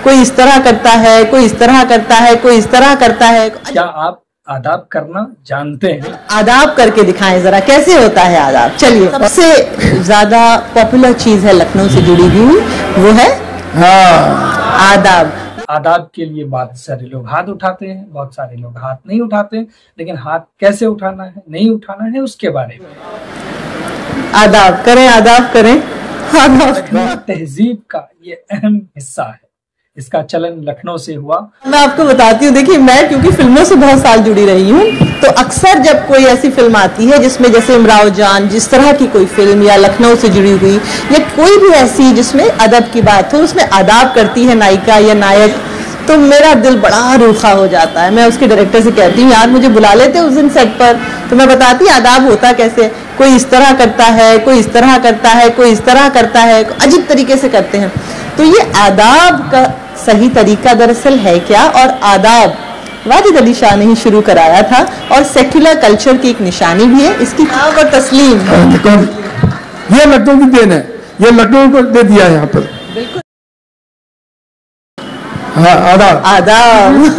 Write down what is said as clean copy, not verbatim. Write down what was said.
कोई इस तरह करता है, कोई इस तरह करता है, कोई इस तरह करता है। क्या आप आदाब करना जानते हैं? आदाब करके दिखाएं जरा, कैसे होता है आदाब। चलिए, सबसे ज्यादा पॉपुलर चीज है लखनऊ से जुड़ी हुई, वो है आदाब। आदाब के लिए बहुत सारे लोग हाथ उठाते हैं, बहुत सारे लोग हाथ नहीं उठाते, लेकिन हाथ कैसे उठाना है, नहीं उठाना है, उसके बारे में आदाब करें, आदाब करें। लखनऊ तहजीब का ये अहम हिस्सा है। इसका चलन लखनऊ से हुआ। मैं आपको बताती हूँ, देखिए मैं क्योंकि फिल्मों से बहुत साल जुड़ी रही हूँ, तो अक्सर जब कोई ऐसी फिल्म आती है जिसमें जैसे इमराव जान, जिस तरह की कोई फिल्म या लखनऊ से जुड़ी हुई या कोई भी ऐसी जिसमें अदब की बात हो, उसमें आदाब करती है नायिका या नायक, तो मेरा दिल बड़ा रूखा हो जाता है। मैं उसके डायरेक्टर से कहती हूँ, यार मुझे बुला लेते उस दिन सेट पर, तो मैं बताती आदाब होता कैसे। कोई इस तरह करता है, कोई इस तरह करता है, कोई इस तरह करता है, अजीब तरीके से करते हैं। तो ये आदाब का सही तरीका दरअसल है क्या, और आदाब वाजिद अली शाह ने ही शुरू कराया था और सेक्युलर कल्चर की एक निशानी भी है इसकी नाम और तस्लीम। ये लखनऊ की देन है, ये लखनऊ को दे दिया है यहाँ पर। बिल्कुल। हाँ, आदाब। आदाब।